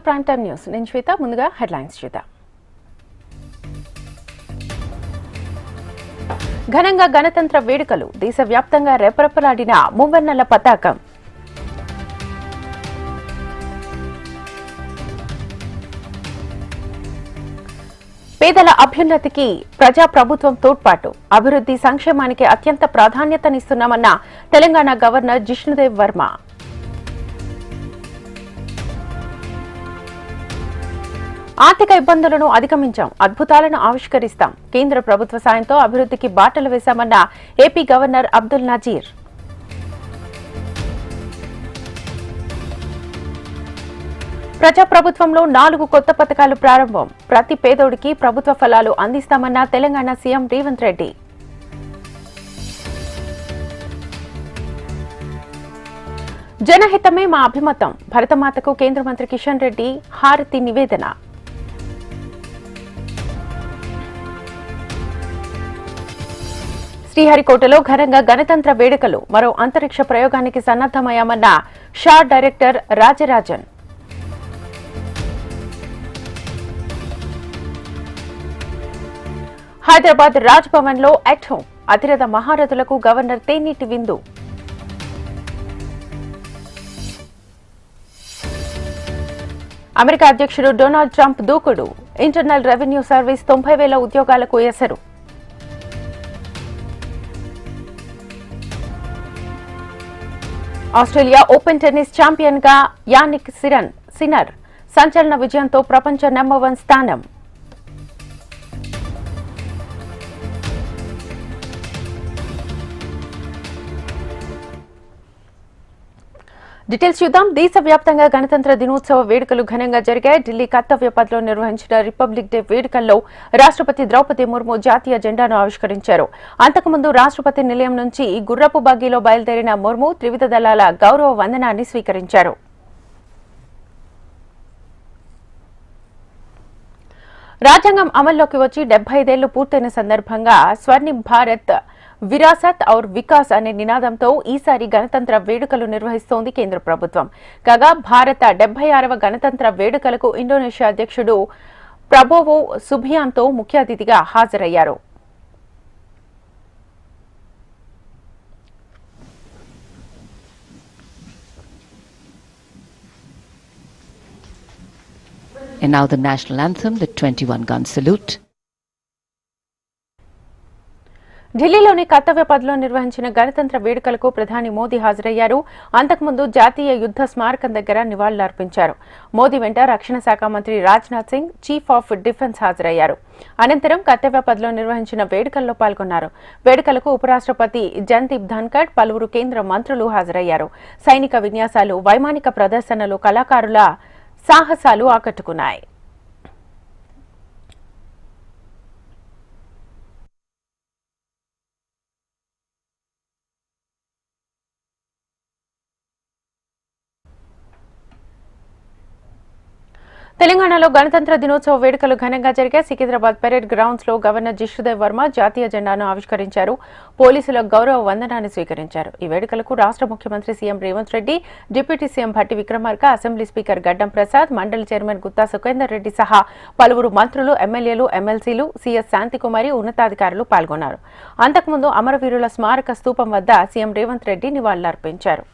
Prime time news. నేను శ్వేత. ముందుగా headlines చూద్దాం. ఘనంగా గణతంత్ర వేడుకలు. దేశవ్యాప్తంగా రెపరెపలాడిన మువ్వన్నెల పతాకం. పేదల అభ్యున్నతికి ప్రజా ప్రభుత్వం తోడ్పాటు. అభివృద్ధి సంక్షేమానికి అత్యంత ప్రాధాన్యతనిస్తున్నామన్న తెలంగాణ గవర్నర్ జిష్ణుదేవ్ వర్మ. ఆర్థిక ఇబ్బందులను అధిగమించాం, అద్భుతాలను ఆవిష్కరిస్తాం. కేంద్ర ప్రభుత్వ సాయంతో అభివృద్ధికి బాటలు వేశామన్న ఏపీ గవర్నర్ అబ్దుల్ నజీర్. ప్రజాప్రభుత్వంలో 4 కొత్త పథకాలు ప్రారంభం. ప్రతి పేదోడికి ప్రభుత్వ ఫలాలు అందిస్తామన్న తెలంగాణ సీఎం రేవంత్ రెడ్డి. జనహితమే మా అభిమతం. భరతమాతకు కేంద్ర మంత్రి కిషన్ రెడ్డి హారతి నివేదన. శ్రీహరికోటలో ఘనంగా గణతంత్ర వేడుకలు. మరో అంతరిక్ష ప్రయోగానికి సన్నద్దమయ్యామన్న షా డైరెక్టర్ రాజరాజన్. హైదరాబాద్ రాజ్ భవన్ లో అట్ హోమ్. అతిరథ మహారథులకు గవర్నర్ తేనీటి విందు. అమెరికా అధ్యక్షుడు డొనాల్డ్ ట్రంప్ దూకుడు. ఇంటర్నల్ రెవెన్యూ సర్వీస్ 90,000 ఉద్యోగాలకు ఎసరు. ఆస్ట్రేలియా ఓపెన్ టెన్నిస్ ఛాంపియన్ గా యానిక్ సిన్నర్ సంచలన విజయంతో ప్రపంచ నెంబర్ 1 స్థానం. డీటెయిల్స్ చూద్దాం. దేశవ్యాప్తంగా గణతంత్ర దినోత్సవ వేడుకలు ఘనంగా జరిగాయి. ఢిల్లీ కర్తవ్య పథ్లో నిర్వహించిన రిపబ్లిక్ డే వేడుకల్లో రాష్ట్రపతి ద్రౌపది ముర్ము జాతీయ జెండాను ఆవిష్కరించారు. అంతకుముందు రాష్ట్రపతి నిలయం నుంచి గుర్రపు బగ్గీలో బయలుదేరిన ముర్ము త్రివిధ దళాల గౌరవ వందనాన్ని స్వీకరించారు. రాజ్యాంగం అమల్లోకి వచ్చి 75 ఏళ్లు పూర్తయిన సందర్భంగా స్వర్ణిం భారత్ విరాసత్ ఔర్ వికాస్ అనే నినాదంతో ఈసారి గణతంత్ర వేడుకలు నిర్వహిస్తోంది కేంద్ర ప్రభుత్వం. కాగా భారత 76వ గణతంత్ర వేడుకలకు ఇండోనేషియా అధ్యక్షుడు ప్రబోవో సుబియాంతో ముఖ్య అతిథిగా హాజరయ్యారు. And now the national anthem, the 21-gun salute. ఢిల్లీలోని కర్తవ్య పథ్లో నిర్వహించిన గణతంత్ర వేడుకలకు ప్రధాని మోదీ హాజరయ్యారు. అంతకుముందు జాతీయ యుద్ధ స్మారకం దగ్గర నివాళులర్పించారు. మోదీ వెంట రక్షణ శాఖ మంత్రి Rajnath Singh, chief of defence హాజరయ్యారు. అనంతరం కర్తవ్య పథ్లో నిర్వహించిన వేడుకల్లో పాల్గొన్నారు. వేడుకలకు ఉపరాష్ట్రపతి జగదీప్ ధన్కర్, పలువురు కేంద్ర మంత్రులు హాజరయ్యారు. సైనిక విన్యాసాలు, వైమానిక ప్రదర్శనలు, కళాకారుల సాహసాలు ఆకట్టుకున్నాయి. తెలంగాణలో గణతంత్ర దినోత్సవ వేడుకలు ఘనంగా జరిగాయి. సికింద్రాబాద్ పెరేడ్ గ్రౌండ్స్ లో గవర్నర్ జిష్ణుదేవ్ వర్మ జాతీయ జెండాను ఆవిష్కరించారు. పోలీసుల గౌరవ వందనాన్ని స్వీకరించారు. ఈ వేడుకలకు రాష్ట్ర ముఖ్యమంత్రి CM Revanth Reddy, deputy CM Bhatti Vikramarka, assembly speaker గడ్డం ప్రసాద్, మండలి చైర్మన్ గుత్తా సుఖేందర్ రెడ్డి సహా పలువురు మంత్రులు, ఎమ్మెల్యేలు, ఎమ్మెల్సీలు, సీఎస్ శాంతికుమారి, ఉన్నతాధికారులు పాల్గొన్నారు. అంతకుముందు అమరవీరుల స్మారక స్తూపం వద్ద సీఎం రేవంత్ రెడ్డి నివాళులర్పించారు.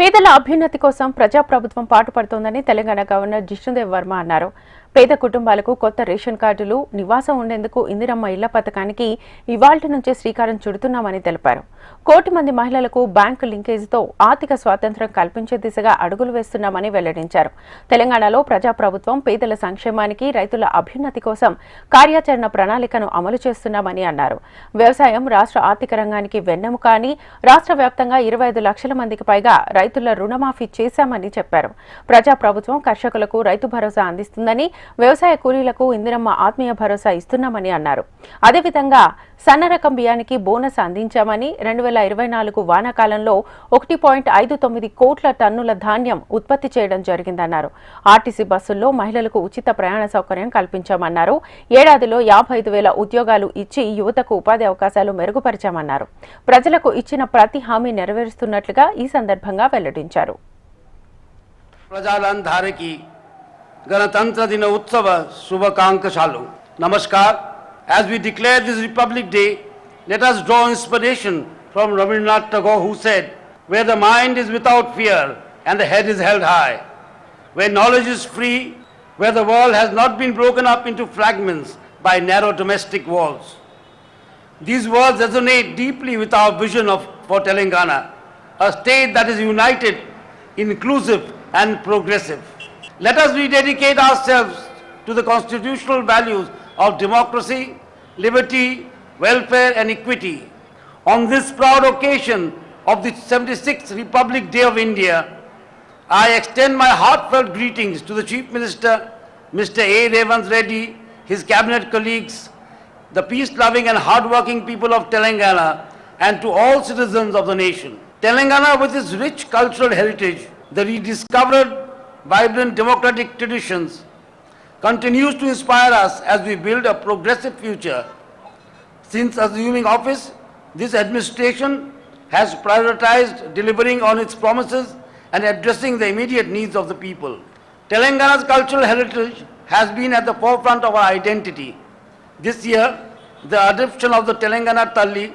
పేదల అభ్యున్నతి కోసం ప్రజాప్రభుత్వం పాటుపడుతోందని తెలంగాణ గవర్నర్ జిష్ణుదేవ్ వర్మ అన్నారు. పేద కుటుంబాలకు కొత్త రేషన్ కార్డులు, నివాసం ఉండేందుకు ఇందిరమ్మ ఇళ్ల పథకానికి ఇవాళ్టి నుంచే శ్రీకారం చుడుతున్నామని తెలిపారు. 1 కోటి మంది మహిళలకు బ్యాంకు లింకేజీతో ఆర్థిక స్వాతంత్ర్యం కల్పించే దిశగా అడుగులు వేస్తున్నామని వెల్లడించారు. తెలంగాణలో ప్రజాప్రభుత్వం పేదల సంక్షేమానికి, రైతుల అభ్యున్నతి కోసం కార్యాచరణ ప్రణాళికను అమలు చేస్తున్నామని అన్నారు. వ్యవసాయం రాష్ట్ర ఆర్థిక రంగానికి వెన్నెముక అని, రాష్ట్ర వ్యాప్తంగా 25 లక్షల మందికి పైగా రైతుల రుణమాఫీ చేశామని చెప్పారు. ప్రజాప్రభుత్వం కర్షకులకు రైతు భరోసా అందిస్తుందని, వ్యవసాయ కూలీలకు ఇందిరమ్మ ఆత్మీయ భరోసా ఇస్తున్నామని అన్నారు. అదేవిధంగా సన్న రకం బియ్యానికి బోనస్ అందించామని, 2024 వానాకాలంలో 1.59 కోట్ల టన్నుల ధాన్యం ఉత్పత్తి చేయడం జరిగిందన్నారు. ఆర్టీసీ బస్సుల్లో మహిళలకు ఉచిత ప్రయాణ సౌకర్యం కల్పించామన్నారు. ఏడాదిలో 55,000 ఉద్యోగాలు ఇచ్చి యువతకు ఉపాధి అవకాశాలు మెరుగుపరిచామన్నారు. ప్రజలకు ఇచ్చిన ప్రతి హామీ నెరవేరుస్తున్నట్లుగా ఈ సందర్భంగా వెల్లడించారు. प्रजालंधारे की गणतंत्र दिन उत्सव शुभकांक्षालु नमस्कार. As we declare this Republic Day, let us draw inspiration from Rabindranath Tagore, who said, "Where the mind is without fear and the head is held high, where knowledge is free, where the world has not been broken up into fragments by narrow domestic walls." These words resonate deeply with our vision for Telangana, a state that is united, inclusive and progressive. Let us rededicate ourselves to the constitutional values of democracy, liberty, welfare and equity. On this proud occasion of the 76th Republic Day of India, I extend my heartfelt greetings to the Chief Minister, Mr. A. Revant Reddy, his cabinet colleagues, the peace-loving and hard-working people of Telangana, and to all citizens of the nation. Telangana, with its rich cultural heritage, the rediscovered vibrant democratic traditions, continues to inspire us as we build a progressive future. Since assuming office, this administration has prioritized delivering on its promises and addressing the immediate needs of the people. Telangana's cultural heritage has been at the forefront of our identity. This year, the adoption of the Telangana Talli,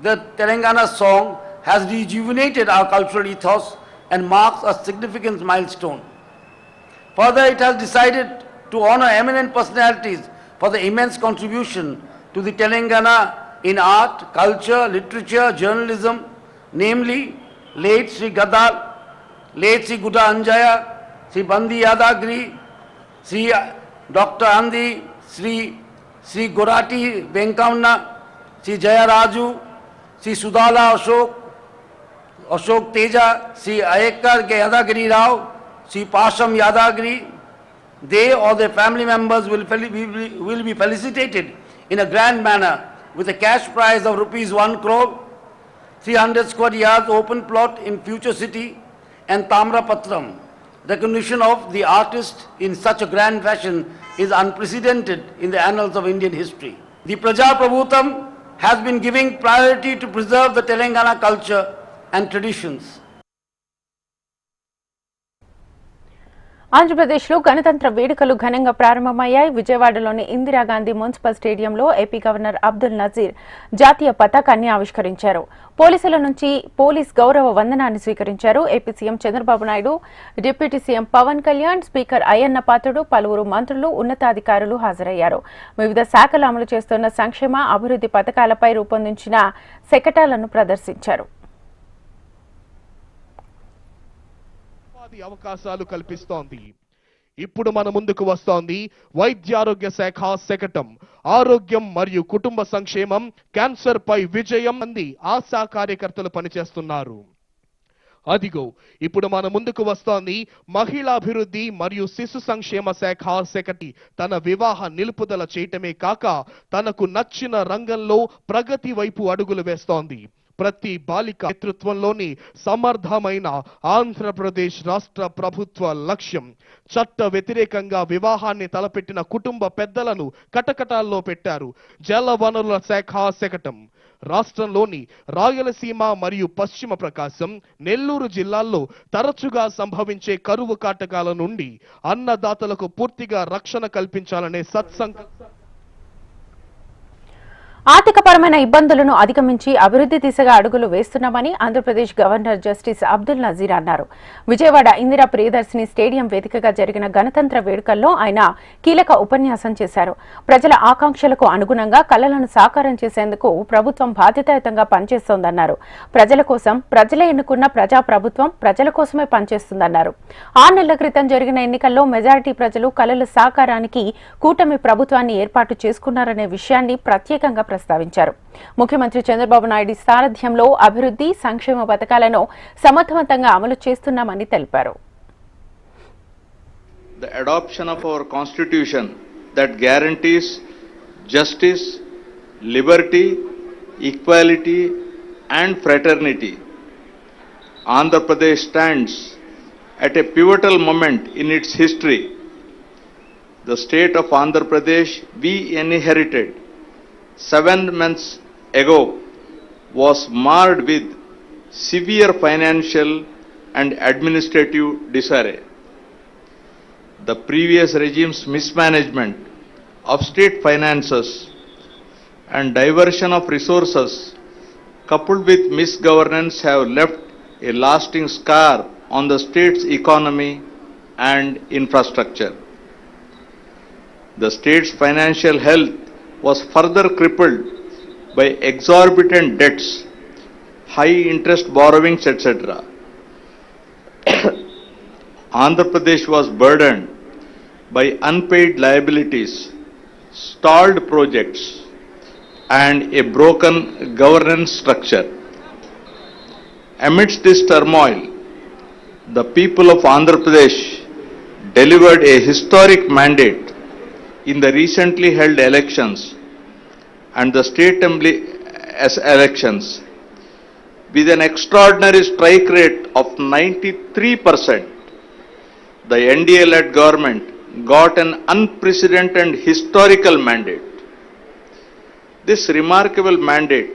the Telangana song, has rejuvenated our cultural ethos and marks a significant milestone. Further, it has decided to honor eminent personalities for the immense contribution to the Telangana in art, culture, literature, journalism, namely late Sri Gadal, late Sri Guda Anjaya, Sri Bandi Yadagiri, Sri Dr. Andi, Sri Gorati Venkamna, Sri Jaya Raju, Sri Sudala Ashok Teja, Sri Ayekar Yadagiri Rao, Sri Pasham Yadagiri. They or their family members will be felicitated in a grand manner with a cash prize of rupees 1 crore, 300 square yards open plot in Future City and Tamrapatram. Recognition of the artist in such a grand fashion is unprecedented in the annals of Indian history. The Praja Prabhutam has been giving priority to preserve the Telangana culture and traditions. ఆంధ్రప్రదేశ్లో గణతంత్ర వేడుకలు ఘనంగా ప్రారంభమయ్యాయి. విజయవాడలోని Indira Gandhi municipal స్టేడియంలో AP governor Abdul Nazeer జాతీయ పతాకాన్ని ఆవిష్కరించారు. పోలీసుల నుంచి పోలీస్ గౌరవ వందనాన్ని స్వీకరించారు. AP CM Chandrababu Naidu, deputy CM Pawan Kalyan, speaker Ayyanna Patrudu, పలువురు మంత్రులు, ఉన్నతాధికారులు హాజరయ్యారు. వివిధ శాఖలు అమలు చేస్తున్న సంక్షేమ, అభివృద్ధి పథకాలపై రూపొందించిన శకటాలను ప్రదర్శించారు. అవకాశాలు కల్పిస్తోంది. ఇప్పుడు మన ముందుకు వస్తోంది వైద్యారోగ్య శాఖ శకటం. ఆరోగ్యం మరియు కుటుంబ సంక్షేమం, క్యాన్సర్ పై విజయం అంది ఆశా కార్యకర్తలు పనిచేస్తున్నారు. అదిగో ఇప్పుడు మన ముందుకు వస్తోంది మహిళాభివృద్ధి మరియు శిశు సంక్షేమ శాఖ శకటి. తన వివాహ నిలుపుదల చేయటమే కాక తనకు నచ్చిన రంగంలో ప్రగతి వైపు అడుగులు వేస్తోంది. ప్రతి బాలిక నేతృత్వంలోని సమర్థమైన ఆంధ్రప్రదేశ్ రాష్ట్ర ప్రభుత్వ లక్ష్యం చట్ట వ్యతిరేకంగా వివాహాన్ని తలపెట్టిన కుటుంబ పెద్దలను కటకటాల్లో పెట్టారు. జల వనరుల శాఖ శకటం. రాష్ట్రంలోని రాయలసీమ మరియు పశ్చిమ ప్రకాశం, నెల్లూరు జిల్లాల్లో తరచుగా సంభవించే కరువు కాటకాల నుండి అన్నదాతలకు పూర్తిగా రక్షణ కల్పించాలనే సత్సంకల్పం. ఆర్థికపరమైన ఇబ్బందులను అధిగమించి అభివృద్ధి దిశగా అడుగులు వేస్తున్నామని ఆంధ్రప్రదేశ్ గవర్నర్ జస్టిస్ అబ్దుల్ నజీర్ అన్నారు. విజయవాడ ఇందిరా ప్రియదర్శిని స్టేడియం వేదికగా జరిగిన గణతంత్ర వేడుకల్లో ఆయన కీలక ఉపన్యాసం చేశారు. ప్రజల ఆకాంక్షలకు అనుగుణంగా కలలను సాకారం చేసేందుకు ప్రభుత్వం బాధ్యతాయుతంగా పనిచేస్తోందన్నారు. ప్రజల కోసం ప్రజలే ఎన్నుకున్న ప్రజాప్రభుత్వం ప్రజల కోసమే పనిచేస్తుందన్నారు. 6 నెలల క్రితం జరిగిన ఎన్నికల్లో మెజారిటీ ప్రజలు కలల సాకారానికి కూటమి ప్రభుత్వాన్ని ఏర్పాటు చేసుకున్నారనే విషయాన్ని ప్రత్యేకంగా ప్రస్తావించారు. ముఖ్యమంత్రి చంద్రబాబు నాయుడు సారథ్యంలో అభివృద్ధి సంక్షేమ పథకాలను సమర్థవంతంగా అమలు చేస్తున్నామని తెలిపారు. The adoption of our constitution that guarantees justice, liberty, equality and fraternity. Andhra Pradesh stands at a pivotal moment in its history. The state of Andhra Pradesh we inherited 7 months ago was marred with severe financial and administrative disarray. The previous regime's mismanagement of state finances and diversion of resources coupled with misgovernance have left a lasting scar on the state's economy and infrastructure. The state's financial health was further crippled by exorbitant debts, high interest borrowings, etc. Andhra Pradesh was burdened by unpaid liabilities, stalled projects, and a broken governance structure. Amidst this turmoil, the people of Andhra Pradesh delivered a historic mandate in the recently held elections and the state assembly elections. With an extraordinary strike rate of 93%, the NDA-led government got an unprecedented and historical mandate. This remarkable mandate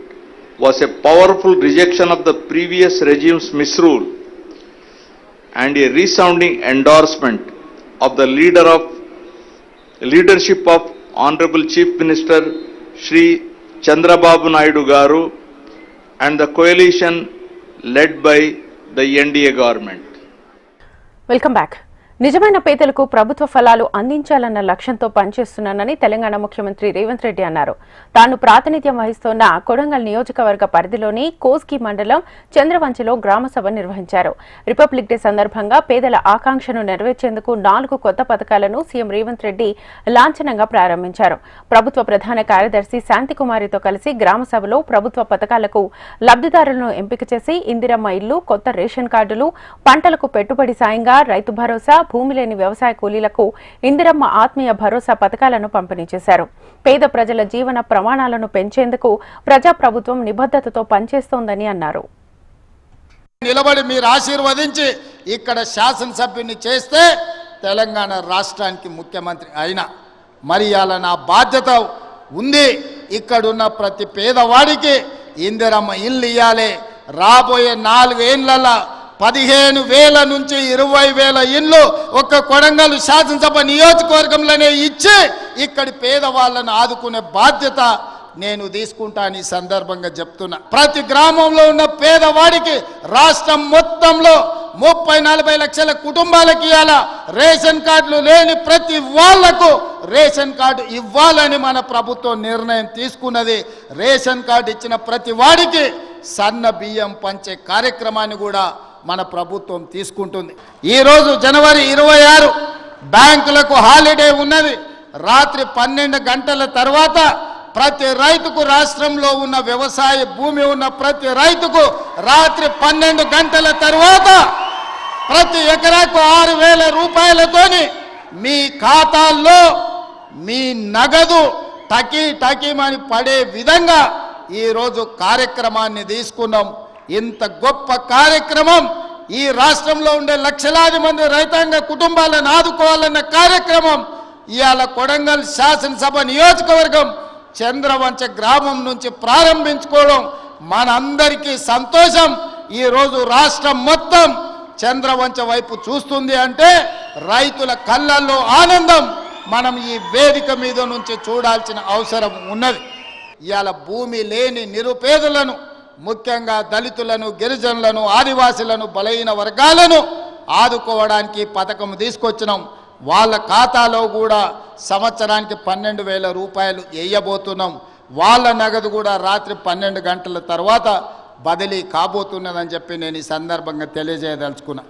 was a powerful rejection of the previous regime's misrule and a resounding endorsement of the leadership of Honorable Chief Minister Shri Chandrababu Naidu Garu and the coalition led by the NDA government. Welcome back. నిజమైన పేదలకు ప్రభుత్వ ఫలాలు అందించాలన్న లక్ష్యంతో పనిచేస్తున్నానని తెలంగాణ ముఖ్యమంత్రి రేవంత్ రెడ్డి అన్నారు. తాను ప్రాతినిధ్యం వహిస్తున్న కొడంగల్ నియోజకవర్గ పరిధిలోని కోస్గి మండలం చంద్రవంచిలో గ్రామసభ నిర్వహించారు. రిపబ్లిక్ డే సందర్భంగా పేదల ఆకాంక్షను నెరవేర్చేందుకు 4 కొత్త పథకాలను సీఎం రేవంత్ రెడ్డి లాంఛనంగా ప్రారంభించారు. ప్రభుత్వ ప్రధాన కార్యదర్శి శాంతికుమారితో కలిసి గ్రామసభలో ప్రభుత్వ పథకాలకు లబ్ధిదారులను ఎంపిక చేసి ఇందిరమ్మ ఇల్లు, కొత్త రేషన్ కార్డులు, పంటలకు పెట్టుబడి సాయంగా రైతు భరోసా, భూమి లేని వ్యవసాయ కూలీలకు ఇందిరమ్మ ఆత్మీయ భరోసా పథకాలను పంపిణీ చేశారు. పేద ప్రజల జీవన ప్రమాణాలను పెంచేందుకు ప్రజాప్రభుత్వం నిబద్ధతతో పనిచేస్తోందని అన్నారు. నిలబడి మీరు ఆశీర్వదించి ఇక్కడ శాసనసభ్యుని చేస్తే తెలంగాణ రాష్ట్రానికి ముఖ్యమంత్రి అయినా మరి అలా నా బాధ్యత ఉంది. ఇక్కడున్న ప్రతి పేదవాడికి ఇందిరమ్మ ఇల్లు ఇవ్వాలి. రాబోయే 4 ఏళ్లలో 15,000 నుంచి 20,000 ఇండ్లు ఒక్క కొడంగల్ శాసనసభ నియోజకవర్గంలోనే ఇచ్చి ఇక్కడి పేదవాళ్ళను ఆదుకునే బాధ్యత నేను తీసుకుంటాను. ఈ సందర్భంగా చెప్తున్నా, ప్రతి గ్రామంలో ఉన్న పేదవాడికి రాష్ట్రం మొత్తంలో 30-40 లక్షల కుటుంబాలకి ఇవ్వాల. రేషన్ కార్డులు లేని ప్రతి వాళ్లకు రేషన్ కార్డు ఇవ్వాలని మన ప్రభుత్వం నిర్ణయం తీసుకున్నది. రేషన్ కార్డు ఇచ్చిన ప్రతి వాడికి సన్న బియ్యం పంచే కార్యక్రమాన్ని కూడా మన ప్రభుత్వం తీసుకుంటుంది. ఈరోజు జనవరి 26 బ్యాంకులకు హాలిడే ఉన్నది. రాత్రి 12 గంటల తర్వాత ప్రతి రైతుకు, రాష్ట్రంలో ఉన్న వ్యవసాయ భూమి ఉన్న ప్రతి రైతుకు రాత్రి 12 గంటల తర్వాత ప్రతి ఎకరాకు 6,000 రూపాయలతోని మీ ఖాతాల్లో మీ నగదు టకీమని పడే విధంగా ఈరోజు కార్యక్రమాన్ని తీసుకున్నాం. ఇంత గొప్ప కార్యక్రమం, ఈ రాష్ట్రంలో ఉండే లక్షలాది మంది రైతాంగ కుటుంబాలను ఆదుకోవాలన్న కార్యక్రమం ఇవాళ కొడంగల్ శాసనసభ నియోజకవర్గం చంద్రవంచ గ్రామం నుంచి ప్రారంభించుకోవడం మనందరికీ సంతోషం. ఈరోజు రాష్ట్రం మొత్తం చంద్రవంచ వైపు చూస్తుంది అంటే రైతుల కళ్ళల్లో ఆనందం మనం ఈ వేదిక మీద నుంచి చూడాల్సిన అవసరం ఉన్నది. ఇవాళ భూమి లేని నిరుపేదలను, ముఖ్యంగా దళితులను, గిరిజనులను, ఆదివాసీలను, బలహీన వర్గాలను ఆదుకోవడానికి పథకం తీసుకొచ్చినాం. వాళ్ళ ఖాతాలో కూడా సంవత్సరానికి 12,000 రూపాయలు వేయబోతున్నాం. వాళ్ళ నగదు కూడా రాత్రి 12 గంటల తర్వాత బదిలీ కాబోతున్నదని చెప్పి నేను ఈ సందర్భంగా తెలియజేయదలుచుకున్నా.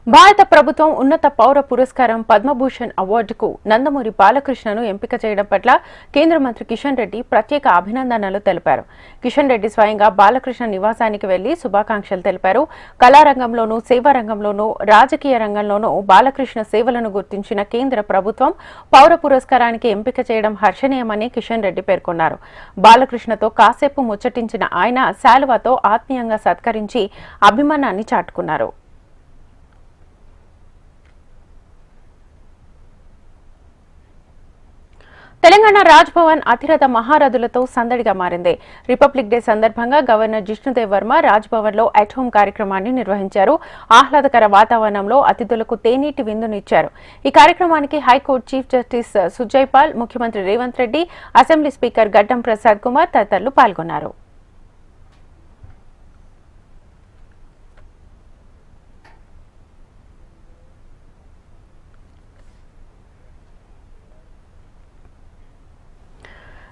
భారత ప్రభుత్వం ఉన్నత పౌర పురస్కారం పద్మభూషణ్ అవార్డుకు నందమూరి బాలకృష్ణను ఎంపిక చేయడం పట్ల కేంద్ర మంత్రి కిషన్ రెడ్డి ప్రత్యేక అభినందనలు తెలిపారు. కిషన్ రెడ్డి స్వయంగా బాలకృష్ణ నివాసానికి వెళ్లి శుభాకాంక్షలు తెలిపారు. కళారంగంలోనూ, సేవారంగంలోనూ, రాజకీయ రంగంలోనూ బాలకృష్ణ సేవలను గుర్తించిన కేంద్ర ప్రభుత్వం పౌర పురస్కారానికి ఎంపిక చేయడం హర్షణీయమని కిషన్ రెడ్డి పేర్కొన్నారు. బాలకృష్ణతో కాసేపు ముచ్చటించిన ఆయన శాలువాతో ఆత్మీయంగా సత్కరించి అభిమానాన్ని చాటుకున్నారు. తెలంగాణ రాజ్భవన్ అతిరథ మహారథులతో సందడిగా మారింది. రిపబ్లిక్ డే సందర్భంగా గవర్నర్ జిష్ణుదేవ్ వర్మ రాజ్భవన్లో అట్ హోం కార్యక్రమాన్ని నిర్వహించారు. ఆహ్లాదకర వాతావరణంలో అతిథులకు తేనీటి విందునిచ్చారు. ఈ కార్యక్రమానికి high court chief justice Sujoy Paul, ముఖ్యమంత్రి రేవంత్ రెడ్డి, అసెంబ్లీ స్పీకర్ గడ్డం ప్రసాద్ కుమార్ తదితరులు పాల్గొన్నారు.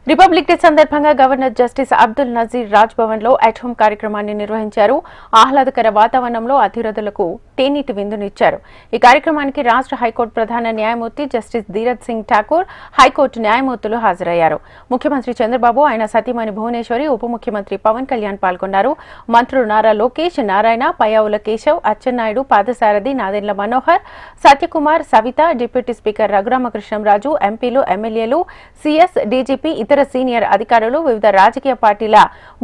రిపబ్లిక్ డే సందర్భంగా గవర్నర్ జస్టిస్ అబ్దుల్ నజీర్ రాజ్భవన్ లో అట్ హోం కార్యక్రమాన్ని నిర్వహించారు. ఆహ్లాదకర వాతావరణంలో అతిరథులకు తేనీటి విందునిచ్చారు. ఈ కార్యక్రమానికి రాష్ట్ర హైకోర్టు ప్రధాన న్యాయమూర్తి జస్టిస్ ధీరజ్ సింగ్ ఠాకూర్, హైకోర్టు న్యాయమూర్తులు హాజరయ్యారు. ముఖ్యమంత్రి చంద్రబాబు, ఆయన సతీమణి భువనేశ్వరి, ఉప ముఖ్యమంత్రి పవన్ కళ్యాణ్ పాల్గొన్నారు. మంత్రులు నారా లోకేష్, నారాయణ, పయ్యావుల కేశవ్, అచ్చెన్నాయుడు, పాదసారథి, నాదెండ్ల మనోహర్, సత్యకుమార్, సవిత, డిప్యూటీ స్పీకర్ రఘురామకృష్ణంరాజు, ఎంపీలు, ఎమ్మెల్యేలు, సీఎస్, డీజీపీ, ఇతర సీనియర్ అధికారులు, వివిధ రాజకీయ పార్టీల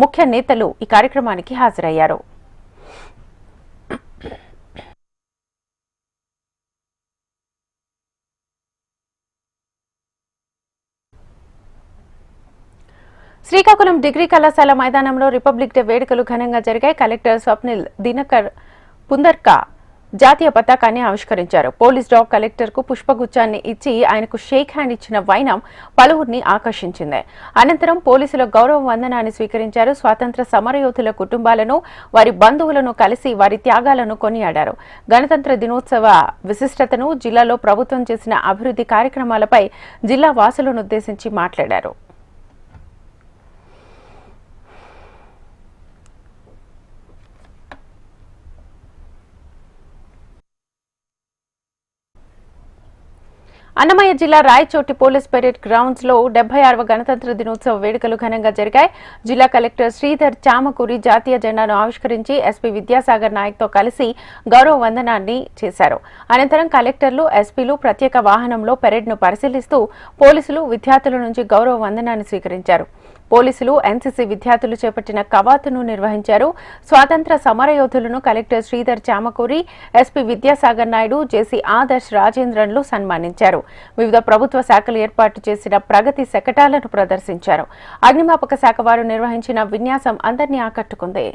ముఖ్య నేతలు ఈ కార్యక్రమానికి హాజరయ్యారు. శ్రీకాకుళం డిగ్రీ కళాశాల మైదానంలో రిపబ్లిక్ డే వేడుకలు ఘనంగా జరిగాయి. కలెక్టర్ స్వప్నిల్ దినకర్ పుందర్కా జాతీయ పతాకాన్ని ఆవిష్కరించారు. పోలీస్ డాగ్ కలెక్టర్ కు పుష్పగుచ్చాన్ని ఇచ్చి ఆయనకు షేక్ హ్యాండ్ ఇచ్చిన వైనం పలువురిని ఆకర్షించింది. అనంతరం పోలీసుల గౌరవ వందనాన్ని స్వీకరించారు. స్వాతంత్ర సమరయోధుల కుటుంబాలను, వారి బంధువులను కలిసి వారి త్యాగాలను కొనియాడారు. గణతంత్ర దినోత్సవ విశిష్టతను, జిల్లాలో ప్రభుత్వం చేసిన అభివృద్ధి కార్యక్రమాలపై జిల్లా వాసులను ఉద్దేశించి మాట్లాడారు. అన్నమయ్య జిల్లా రాయచోటి పోలీస్ పెరేడ్ గ్రౌండ్స్ లో 76వ గణతంత్ర దినోత్సవ వేడుకలు ఘనంగా జరిగాయి. జిల్లా కలెక్టర్ శ్రీధర్ చామకూరి జాతీయ జెండాను ఆవిష్కరించి ఎస్పీ విద్యాసాగర్ నాయక్ తో కలిసి గౌరవ వందనాన్ని చేశారు. అనంతరం కలెక్టర్లు, ఎస్పీలు ప్రత్యేక వాహనంలో పెరేడ్ ను పరిశీలిస్తూ పోలీసులు, విద్యార్థుల నుంచి గౌరవ వందనాన్ని స్వీకరించారు. పోలీసులు, ఎన్సీసీ విద్యార్థులు చేపట్టిన కవాతును నిర్వహించారు. స్వాతంత్ర సమరయోధులను కలెక్టర్ శ్రీధర్ చామకూరి, ఎస్పీ విద్యాసాగర్ నాయుడు, జేసీ ఆదర్శ్ రాజేంద్రన్లు సన్మానించారు. వివిధ ప్రభుత్వ శాఖలు ఏర్పాటు చేసిన ప్రగతి శకటాలను ప్రదర్శించారు. అగ్నిమాపక శాఖ వారు నిర్వహించిన విన్యాసం అందరినీ ఆకట్టుకుంది.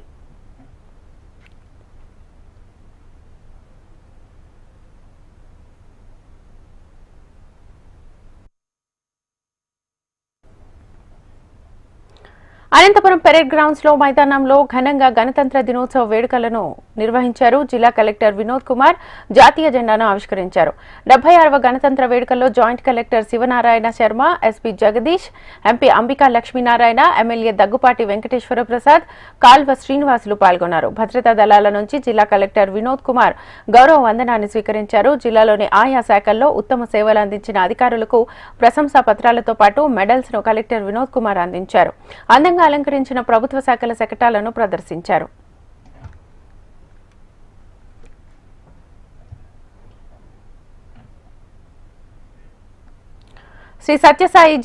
అనంతపురం పెరేడ్ గ్రౌండ్స్ లో మైదానంలో ఘనంగా గణతంత్ర దినోత్సవ వేడుకలను నిర్వహించారు. జిల్లా కలెక్టర్ వినోద్ కుమార్ జాతీయ జెండాను ఆవిష్కరించారు. 76వ గణతంత్ర వేడుకల్లో joint collector Sivanarayana Sharma, SP Jagadish, MP Ambika Lakshminarayana, MLA Daggubati Venkateswara Prasad, Kalva Srinivasulu పాల్గొన్నారు. భద్రతా దళాల నుంచి జిల్లా కలెక్టర్ వినోద్ కుమార్ గౌరవ వందనాన్ని స్వీకరించారు. జిల్లాలోని ఆయా శాఖల్లో ఉత్తమ సేవలు అందించిన అధికారులకు ప్రశంసా పత్రాలతో పాటు మెడల్స్ ను కలెక్టర్ వినోద్ కుమార్ అందించారు. అందంగా అలంకరించిన ప్రభుత్వ శాఖల శకటాలను ప్రదర్శించారు. శ్రీ సత్యసాయి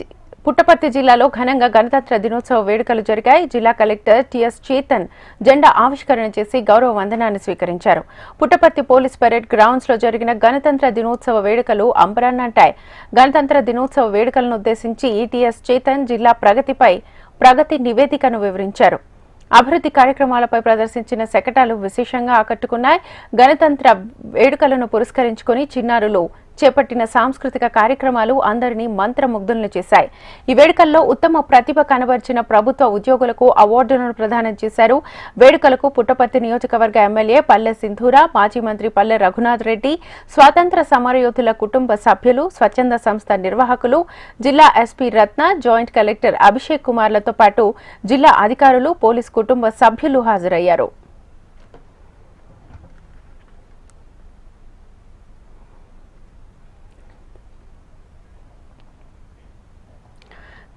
పుట్టపర్తి జిల్లాలో ఘనంగా గణతంత్ర దినోత్సవ వేడుకలు జరిగాయి. జిల్లా కలెక్టర్ టిఎస్ చేతన్ జెండా ఆవిష్కరణ చేసి గౌరవ వందనాన్ని స్వీకరించారు. పుట్టపర్తి పోలీస్ పెరేడ్ గ్రౌండ్స్ లో జరిగిన గణతంత్ర దినోత్సవ వేడుకలు అంబరాన్నంటాయి. గణతంత్ర దినోత్సవ వేడుకలను ఉద్దేశించి టిఎస్ చేతన్ జిల్లా ప్రగతి నివేదికను వివరించారు. అభివృద్ధి కార్యక్రమాలపై ప్రదర్శించిన శకటాలు విశేషంగా ఆకట్టుకున్నాయి. గణతంత్ర వేడుకలను పురస్కరించుకుని చిన్నారులు చేపట్టిన సాంస్కృతిక కార్యక్రమాలు అందరినీ మంత్రముగ్ధులను చేశాయి. ఈ వేడుకల్లో ఉత్తమ ప్రతిభ కనబర్చిన ప్రభుత్వ ఉద్యోగులకు అవార్డులను ప్రదానం చేశారు. వేడుకలకు పుట్టపర్తి నియోజకవర్గ ఎమ్మెల్యే పల్లె సింధూరా, మాజీ మంత్రి పల్లె రఘునాథ్ రెడ్డి, స్వాతంత్ర సమరయోధుల కుటుంబ సభ్యులు, స్వచ్ఛంద సంస్థ నిర్వాహకులు, జిల్లా ఎస్పీ రత్న, జాయింట్ కలెక్టర్ అభిషేక్ కుమార్లతో పాటు జిల్లా అధికారులు, పోలీస్ కుటుంబ సభ్యులు హాజరయ్యారు.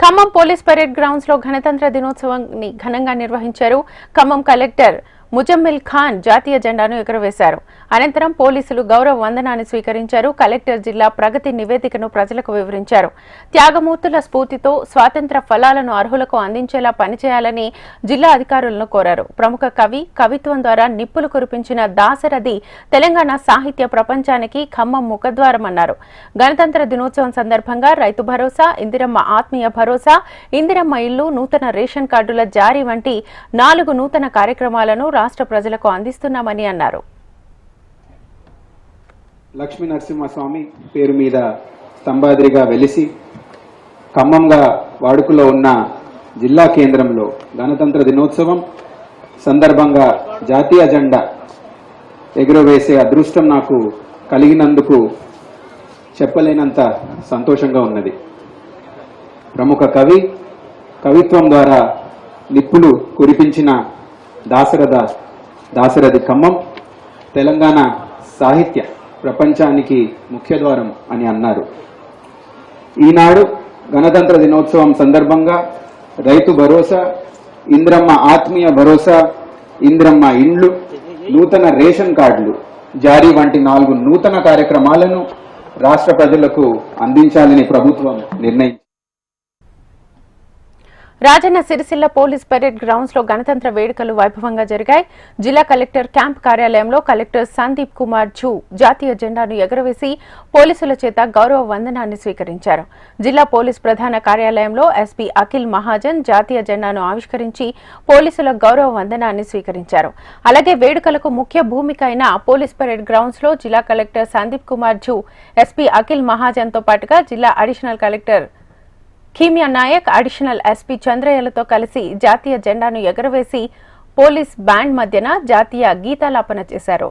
ఖమ్మం పోలీస్ పరేడ్ గ్రౌండ్స్ లో గణతంత్ర దినోత్సవాన్ని ఘనంగా నిర్వహించారు. ఖమ్మం కలెక్టర్ ముజమ్మిల్ ఖాన్ జాతీయ జెండాను ఎగురవేశారు. అనంతరం పోలీసులు గౌరవ వందనాన్ని స్వీకరించారు. కలెక్టర్ జిల్లా ప్రగతి నివేదికను ప్రజలకు వివరించారు. త్యాగమూర్తుల స్ఫూర్తితో స్వాతంత్ర ఫలాలను అర్హులకు అందించేలా పనిచేయాలని జిల్లా అధికారులను కోరారు. ప్రముఖ కవి, కవిత్వం ద్వారా నిప్పులు కురిపించిన దాశరథి తెలంగాణ సాహిత్య ప్రపంచానికి ఖమ్మం ముఖద్వారమన్నారు. గణతంత్ర దినోత్సవం సందర్భంగా రైతు భరోసా, ఇందిరమ్మ ఆత్మీయ భరోసా, ఇందిరమ్మ ఇల్లు, నూతన రేషన్ కార్డుల జారీ వంటి 4 నూతన కార్యక్రమాలను రాష్ట్ర ప్రజలకు అందిస్తున్నామని అన్నారు. లక్ష్మీ నరసింహస్వామి పేరు మీద స్తంభాద్రిగా వెలిసి ఖమ్మంగా వాడుకలో ఉన్న జిల్లా కేంద్రంలో గణతంత్ర దినోత్సవం సందర్భంగా జాతీయ జెండా ఎగురవేసే అదృష్టం నాకు కలిగినందుకు చెప్పలేనంత సంతోషంగా ఉన్నది. ప్రముఖ కవి, కవిత్వం ద్వారా నిప్పులు కురిపించిన దాశరథి ఖమ్మం తెలంగాణ సాహిత్య ప్రపంచానికి ముఖ్యద్వారం అని అన్నారు. ఈనాడు గణతంత్ర దినోత్సవం సందర్భంగా రైతు భరోసా, ఇందిరమ్మ ఆత్మీయ భరోసా, ఇందిరమ్మ ఇండ్లు, నూతన రేషన్ కార్డులు జారీ వంటి 4 నూతన కార్యక్రమాలను రాష్ట్ర ప్రజలకు అందించాలని ప్రభుత్వం నిర్ణయించింది. Rajanna Sircilla police parade grounds లో గణతంత్ర వేడుకలు వైభవంగా జరిగాయి. జిల్లా కలెక్టర్ క్యాంప్ కార్యాలయంలో కలెక్టర్ సందీప్ కుమార్ ఝూ జాతీయ జెండాను ఎగురవేసి పోలీసుల చేత గౌరవ వందనాన్ని స్వీకరించారు. జిల్లా పోలీస్ ప్రధాన కార్యాలయంలో ఎస్పీ అఖిల్ మహాజన్ జాతీయ జెండాను ఆవిష్కరించి పోలీసుల గౌరవ వందనాన్ని స్వీకరించారు. అలాగే వేడుకలకు ముఖ్య భూమిక అయిన పోలీస్ పరేడ్ గ్రౌండ్స్ లో జిల్లా కలెక్టర్ సందీప్ కుమార్ ఝూ, ఎస్పీ అఖిల్ మహాజన్ తో పాటుగా జిల్లా additional collector Khimya Naik, additional SP చంద్రయ్యలతో కలిసి జాతీయ జెండాను ఎగురవేసి పోలీస్ బ్యాండ్ మధ్యన జాతీయ గీతాలాపన చేశారు.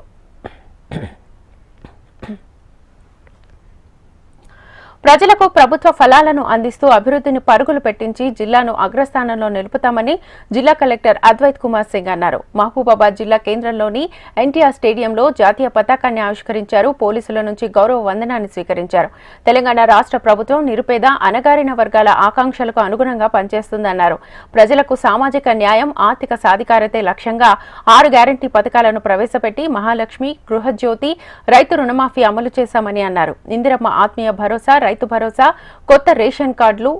ప్రజలకు ప్రభుత్వ ఫలాలను అందిస్తూ అభివృద్ధిని పరుగులు పెట్టించి జిల్లాను అగ్రస్థానంలో నిలుపుతామని జిల్లా కలెక్టర్ అద్వైత్ కుమార్ సింగ్ అన్నారు. మహబూబాబాద్ జిల్లా కేంద్రంలోని ఎన్టీఆర్ స్టేడియంలో జాతీయ పతాకాన్ని ఆవిష్కరించారు. పోలీసుల నుంచి గౌరవ వందనాన్ని స్వీకరించారు. తెలంగాణ రాష్ట్ర ప్రభుత్వం నిరుపేద, అణగారిన వర్గాల ఆకాంక్షలకు అనుగుణంగా పనిచేస్తుందన్నారు. ప్రజలకు సామాజిక న్యాయం, ఆర్థిక సాధికారతే లక్ష్యంగా 6 గ్యారంటీ పథకాలను ప్రవేశపెట్టి మహాలక్ష్మి, గృహజ్యోతి, రైతు రుణమాఫీ అమలు చేశామని అన్నారు. ఇందిరమ్మ ఆత్మీయ భరోసా, రైతు భరోసా, కొత్త రేషన్ కార్డులు,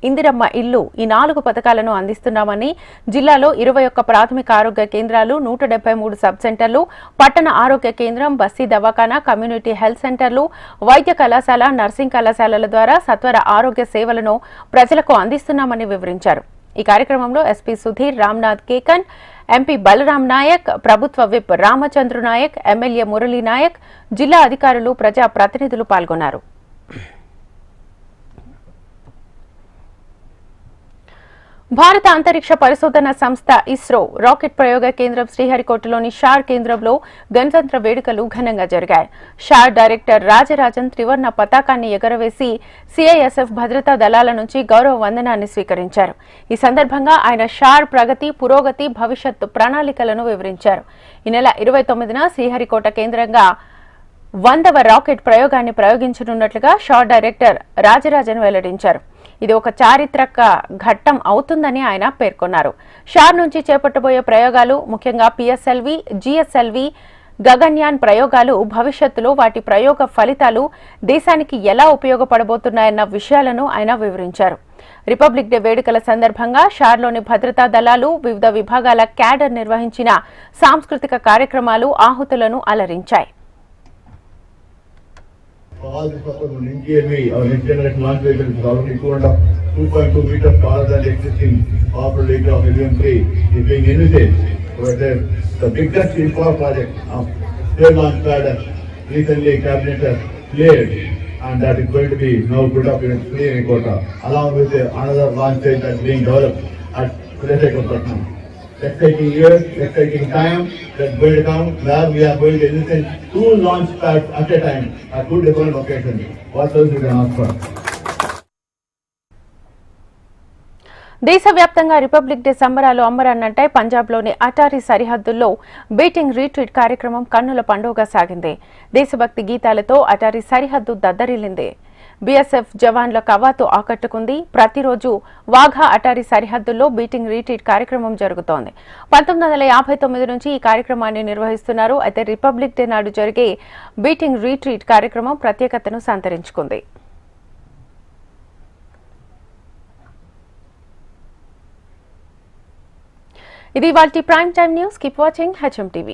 ఇందిరమ్మ ఇల్లు ఈ 4 పథకాలను అందిస్తున్నామని, జిల్లాలో 21 ప్రాథమిక ఆరోగ్య కేంద్రాలు, 173 సబ్ సెంటర్లు, పట్టణ ఆరోగ్య కేంద్రం, బస్తీ దవాఖానా, కమ్యూనిటీ హెల్త్ సెంటర్లు, వైద్య కళాశాల, నర్సింగ్ కళాశాలల ద్వారా సత్వర ఆరోగ్య సేవలను ప్రజలకు అందిస్తున్నామని వివరించారు. ఈ కార్యక్రమంలో ఎస్పీ సుధీర్ రామ్నాథ్ కేకన్, ఎంపీ బలరాం నాయక్, ప్రభుత్వ విప్ రామచంద్రు నాయక్, ఎమ్మెల్యే మురళీ నాయక్, జిల్లా అధికారులు, ప్రజా ప్రతినిధులు పాల్గొన్నారు. భారత అంతరిక్ష పరిశోధన సంస్థ ఇస్రో రాకెట్ ప్రయోగ కేంద్రం శ్రీహరికోటలోని షార్ కేంద్రంలో గణతంత్ర వేడుకలు ఘనంగా జరిగాయి. షార్ డైరెక్టర్ రాజరాజన్ త్రివర్ణ పతాకాన్ని ఎగరవేసి సిఐఎస్ఎఫ్ భద్రతా దళాల నుంచి గౌరవ వందనాన్ని స్వీకరించారు. ఈ సందర్భంగా ఆయన షార్ ప్రగతి, పురోగతి, భవిష్యత్ ప్రణాళికలను వివరించారు. ఈ నెల 29న శ్రీహరికోట కేంద్రంగా 100వ రాకెట్ ప్రయోగాన్ని ప్రయోగించనున్నట్లుగా షార్ డైరెక్టర్ రాజరాజన్ వెల్లడించారు. ఇది ఒక చారిత్రక ఘట్టం అవుతుందని ఆయన పేర్కొన్నారు. షార్ నుంచి చేపట్టబోయే ప్రయోగాలు, ముఖ్యంగా పిఎస్ఎల్వి, జిఎస్ఎల్వి, గగన్యాన్ ప్రయోగాలు భవిష్యత్తులో వాటి ప్రయోగ ఫలితాలు దేశానికి ఎలా ఉపయోగపడబోతున్నాయన్న విషయాలను ఆయన వివరించారు. రిపబ్లిక్ డే వేడుకల సందర్భంగా షార్లోని భద్రతా దళాలు, వివిధ విభాగాల క్యాడర్ నిర్వహించిన సాంస్కృతిక కార్యక్రమాలు ఆహుతులను అలరించాయి. For all this purpose, NGLV, our next generation launch vehicle is already 2.2 meters taller than the existing powerful aircraft Helium-3 is being envisaged. But the biggest INFOR project of their launch pad recently cabinet has cleared and that is going to be now put up in Sriharikota, along with another launch site that's being developed at Sriharikota. Exciting years, exciting time that's going to come where we are going to listen 2 launch pads at a time at 2 different locations. What else you can ask for? దేశవ్యాప్తంగా republic day సంబరాలు అమ్మరాన్నంటాయి. పంజాబ్లోని అటారీ సరిహద్దుల్లో beating retreat కార్యక్రమం కన్నుల పండుగగా సాగింది. దేశభక్తి గీతాలతో అటారీ సరిహద్దు దద్దరిల్లింది. బీఎస్ఎఫ్ జవాన్ల కవాతు ఆకట్టుకుంది. ప్రతిరోజు వాఘా అటారీ సరిహద్దుల్లో బీటింగ్ రీట్రీట్ కార్యక్రమం జరుగుతోంది. 1959 నుంచి ఈ కార్యక్రమాన్ని నిర్వహిస్తున్నారు. అయితే రిపబ్లిక్ డే నాడు జరిగే బీటింగ్ రీట్రీట్ కార్యక్రమం ప్రత్యేకతను సంతరించుకుంది. ఇది వాల్టి prime time news. Keep watching HM TV.